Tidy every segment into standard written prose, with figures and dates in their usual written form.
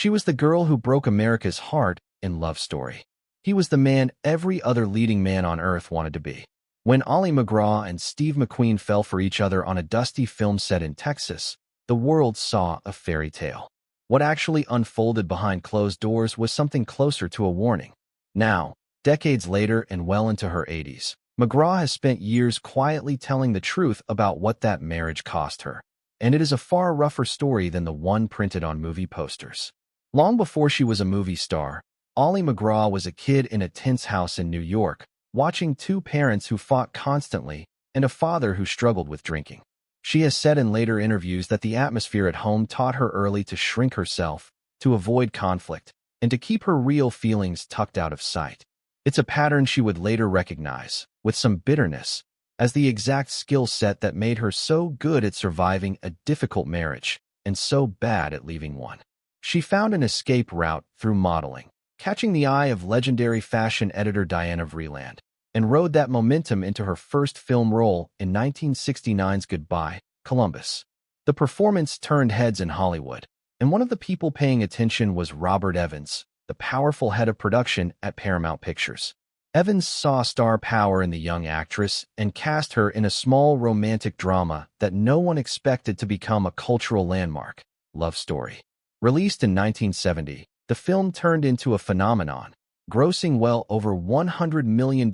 She was the girl who broke America's heart in Love Story. He was the man every other leading man on earth wanted to be. When Ali MacGraw and Steve McQueen fell for each other on a dusty film set in Texas, the world saw a fairy tale. What actually unfolded behind closed doors was something closer to a warning. Now, decades later and well into her 80s, MacGraw has spent years quietly telling the truth about what that marriage cost her. And it is a far rougher story than the one printed on movie posters. Long before she was a movie star, Ali MacGraw was a kid in a tense house in New York, watching two parents who fought constantly and a father who struggled with drinking. She has said in later interviews that the atmosphere at home taught her early to shrink herself, to avoid conflict, and to keep her real feelings tucked out of sight. It's a pattern she would later recognize, with some bitterness, as the exact skill set that made her so good at surviving a difficult marriage and so bad at leaving one. She found an escape route through modeling, catching the eye of legendary fashion editor Diana Vreeland, and rode that momentum into her first film role in 1969's Goodbye, Columbus. The performance turned heads in Hollywood, and one of the people paying attention was Robert Evans, the powerful head of production at Paramount Pictures. Evans saw star power in the young actress and cast her in a small romantic drama that no one expected to become a cultural landmark, Love Story. Released in 1970, the film turned into a phenomenon, grossing well over $100 million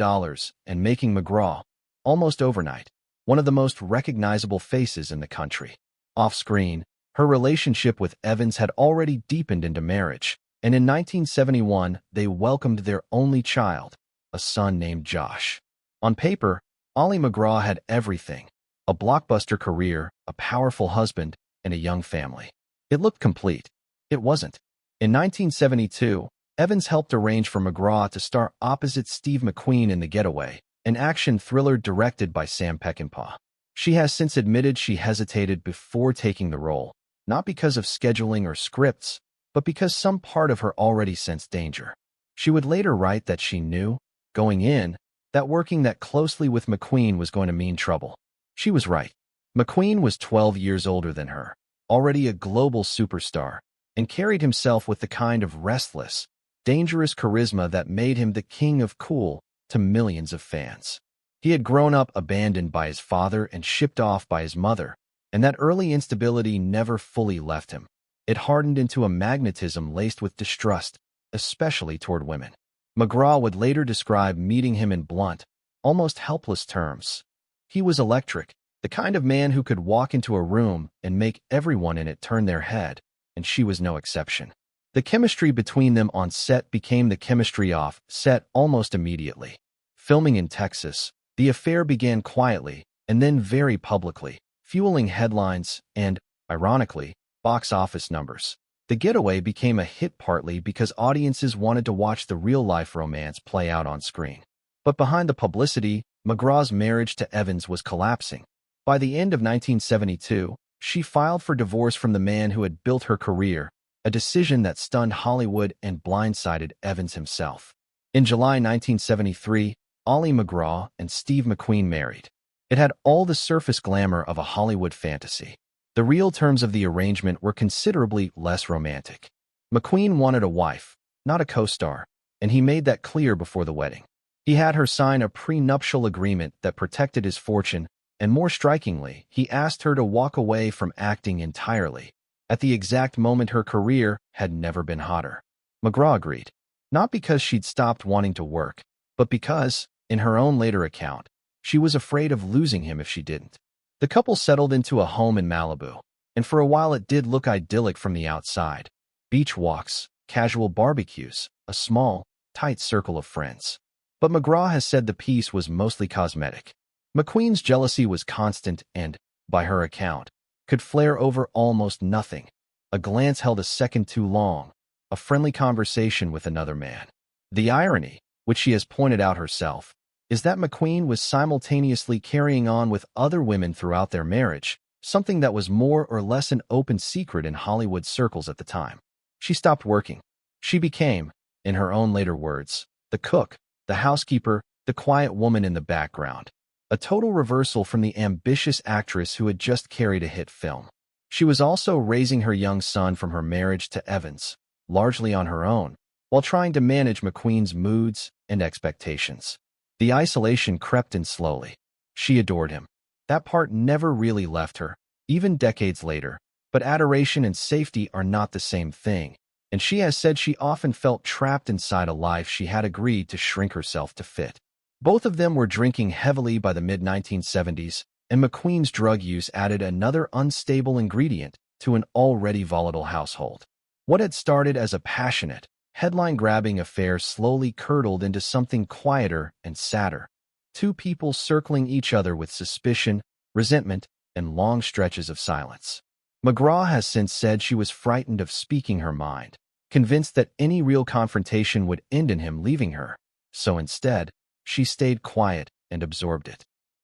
and making MacGraw, almost overnight, one of the most recognizable faces in the country. Off-screen, her relationship with Evans had already deepened into marriage, and in 1971, they welcomed their only child, a son named Josh. On paper, Ali MacGraw had everything: a blockbuster career, a powerful husband, and a young family. It looked complete. It wasn't. In 1972, Evans helped arrange for MacGraw to star opposite Steve McQueen in The Getaway, an action thriller directed by Sam Peckinpah. She has since admitted she hesitated before taking the role, not because of scheduling or scripts, but because some part of her already sensed danger. She would later write that she knew, going in, that working that closely with McQueen was going to mean trouble. She was right. McQueen was 12 years older than her, already a global superstar, and carried himself with the kind of restless, dangerous charisma that made him the king of cool to millions of fans. He had grown up abandoned by his father and shipped off by his mother, and that early instability never fully left him. It hardened into a magnetism laced with distrust, especially toward women. MacGraw would later describe meeting him in blunt, almost helpless terms. He was electric, the kind of man who could walk into a room and make everyone in it turn their head, and she was no exception. The chemistry between them on set became the chemistry off set almost immediately. Filming in Texas, the affair began quietly and then very publicly, fueling headlines and, ironically, box office numbers. The Getaway became a hit partly because audiences wanted to watch the real-life romance play out on screen. But behind the publicity, MacGraw's marriage to Evans was collapsing. By the end of 1972, she filed for divorce from the man who had built her career, a decision that stunned Hollywood and blindsided Evans himself. In July 1973, Ali MacGraw and Steve McQueen married. It had all the surface glamour of a Hollywood fantasy. The real terms of the arrangement were considerably less romantic. McQueen wanted a wife, not a co-star, and he made that clear before the wedding. He had her sign a prenuptial agreement that protected his fortune, and more strikingly, he asked her to walk away from acting entirely, at the exact moment her career had never been hotter. MacGraw agreed, not because she'd stopped wanting to work, but because, in her own later account, she was afraid of losing him if she didn't. The couple settled into a home in Malibu, and for a while it did look idyllic from the outside. Beach walks, casual barbecues, a small, tight circle of friends. But MacGraw has said the peace was mostly cosmetic. McQueen's jealousy was constant and, by her account, could flare over almost nothing. A glance held a second too long, a friendly conversation with another man. The irony, which she has pointed out herself, is that McQueen was simultaneously carrying on with other women throughout their marriage, something that was more or less an open secret in Hollywood circles at the time. She stopped working. She became, in her own later words, the cook, the housekeeper, the quiet woman in the background. A total reversal from the ambitious actress who had just carried a hit film. She was also raising her young son from her marriage to Evans, largely on her own, while trying to manage McQueen's moods and expectations. The isolation crept in slowly. She adored him. That part never really left her, even decades later, but adoration and safety are not the same thing, and she has said she often felt trapped inside a life she had agreed to shrink herself to fit. Both of them were drinking heavily by the mid-1970s, and McQueen's drug use added another unstable ingredient to an already volatile household. What had started as a passionate, headline-grabbing affair slowly curdled into something quieter and sadder. Two people circling each other with suspicion, resentment, and long stretches of silence. MacGraw has since said she was frightened of speaking her mind, convinced that any real confrontation would end in him leaving her. So instead, she stayed quiet and absorbed it.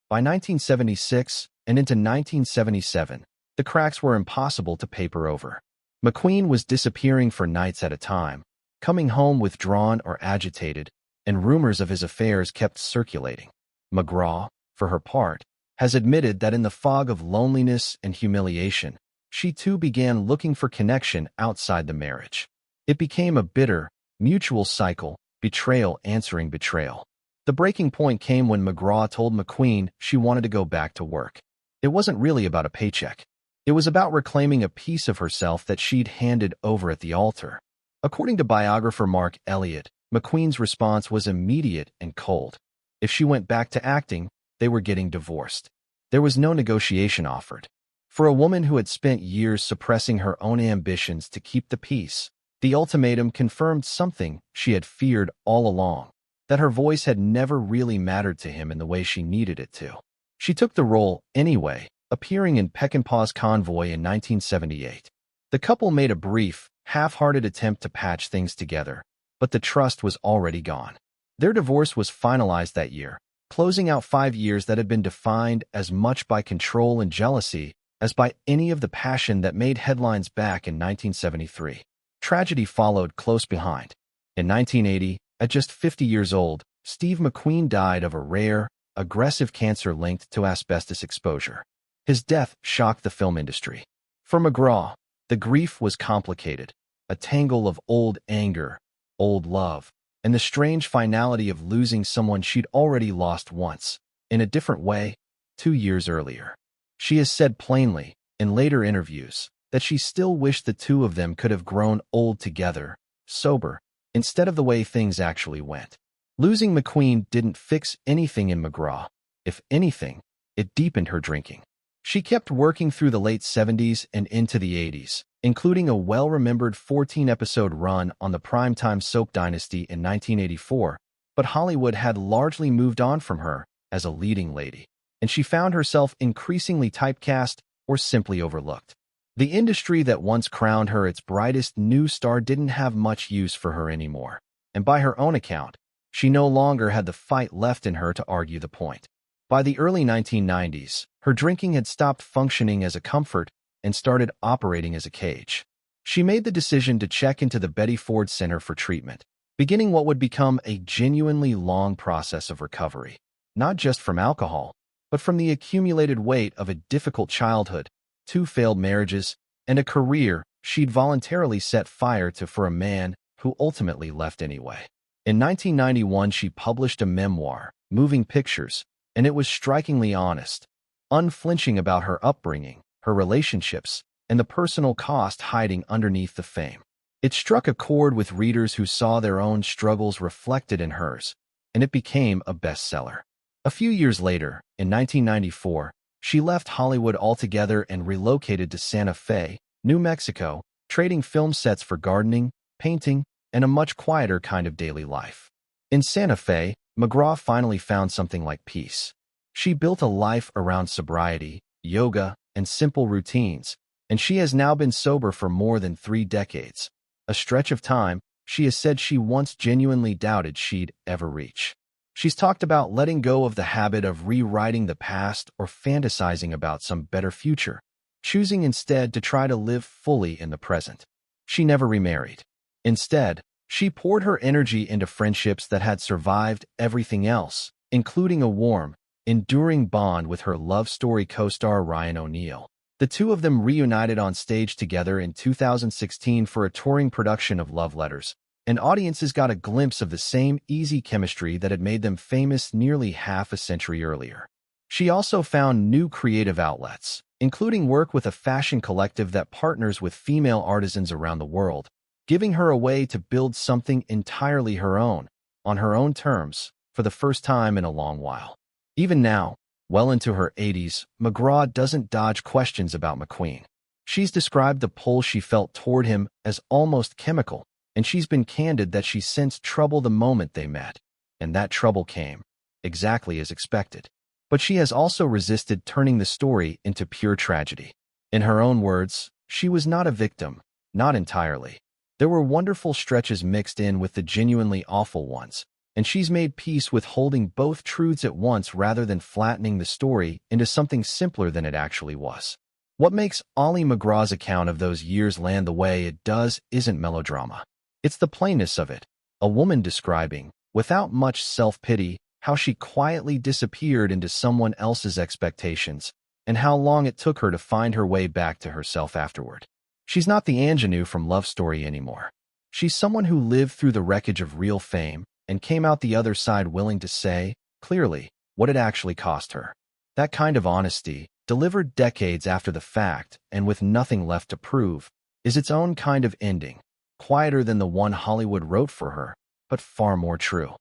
By 1976 and into 1977, the cracks were impossible to paper over. McQueen was disappearing for nights at a time, coming home withdrawn or agitated, and rumors of his affairs kept circulating. MacGraw, for her part, has admitted that in the fog of loneliness and humiliation, she too began looking for connection outside the marriage. It became a bitter, mutual cycle, betrayal answering betrayal. The breaking point came when MacGraw told McQueen she wanted to go back to work. It wasn't really about a paycheck. It was about reclaiming a piece of herself that she'd handed over at the altar. According to biographer Mark Elliott, McQueen's response was immediate and cold. If she went back to acting, they were getting divorced. There was no negotiation offered. For a woman who had spent years suppressing her own ambitions to keep the peace, the ultimatum confirmed something she had feared all along, that her voice had never really mattered to him in the way she needed it to. She took the role anyway, appearing in Peckinpah's Convoy in 1978. The couple made a brief, half-hearted attempt to patch things together, but the trust was already gone. Their divorce was finalized that year, closing out 5 years that had been defined as much by control and jealousy as by any of the passion that made headlines back in 1973. Tragedy followed close behind. In 1980, at just 50 years old, Steve McQueen died of a rare, aggressive cancer linked to asbestos exposure. His death shocked the film industry. For MacGraw, the grief was complicated, a tangle of old anger, old love, and the strange finality of losing someone she'd already lost once, in a different way, 2 years earlier. She has said plainly, in later interviews, that she still wished the two of them could have grown old together, sober, instead of the way things actually went. Losing McQueen didn't fix anything in MacGraw. If anything, it deepened her drinking. She kept working through the late 70s and into the 80s, including a well-remembered 14-episode run on the primetime soap Dynasty in 1984, but Hollywood had largely moved on from her as a leading lady, and she found herself increasingly typecast or simply overlooked. The industry that once crowned her its brightest new star didn't have much use for her anymore, and by her own account, she no longer had the fight left in her to argue the point. By the early 1990s, her drinking had stopped functioning as a comfort and started operating as a cage. She made the decision to check into the Betty Ford Center for treatment, beginning what would become a genuinely long process of recovery, not just from alcohol, but from the accumulated weight of a difficult childhood, 2 failed marriages, and a career she'd voluntarily set fire to for a man who ultimately left anyway. In 1991, she published a memoir, Moving Pictures, and it was strikingly honest, unflinching about her upbringing, her relationships, and the personal cost hiding underneath the fame. It struck a chord with readers who saw their own struggles reflected in hers, and it became a bestseller. A few years later, in 1994, she left Hollywood altogether and relocated to Santa Fe, New Mexico, trading film sets for gardening, painting, and a much quieter kind of daily life. In Santa Fe, MacGraw finally found something like peace. She built a life around sobriety, yoga, and simple routines, and she has now been sober for more than 3 decades, a stretch of time she has said she once genuinely doubted she'd ever reach. She's talked about letting go of the habit of rewriting the past or fantasizing about some better future, choosing instead to try to live fully in the present. She never remarried. Instead, she poured her energy into friendships that had survived everything else, including a warm, enduring bond with her love story co-star Ryan O'Neal. The The two of them reunited on stage together in 2016 for a touring production of Love Letters, and audiences got a glimpse of the same easy chemistry that had made them famous nearly half a century earlier. She also found new creative outlets, including work with a fashion collective that partners with female artisans around the world, giving her a way to build something entirely her own, on her own terms, for the first time in a long while. Even now, well into her 80s, MacGraw doesn't dodge questions about McQueen. She's described the pull she felt toward him as almost chemical, and she's been candid that she sensed trouble the moment they met. And that trouble came, exactly as expected. But she has also resisted turning the story into pure tragedy. In her own words, she was not a victim, not entirely. There were wonderful stretches mixed in with the genuinely awful ones, and she's made peace with holding both truths at once rather than flattening the story into something simpler than it actually was. What makes Ali MacGraw's account of those years land the way it does isn't melodrama. It's the plainness of it, a woman describing, without much self-pity, how she quietly disappeared into someone else's expectations, and how long it took her to find her way back to herself afterward. She's not the ingenue from Love Story anymore. She's someone who lived through the wreckage of real fame and came out the other side willing to say, clearly, what it actually cost her. That kind of honesty, delivered decades after the fact and with nothing left to prove, is its own kind of ending, quieter than the one Hollywood wrote for her, but far more true.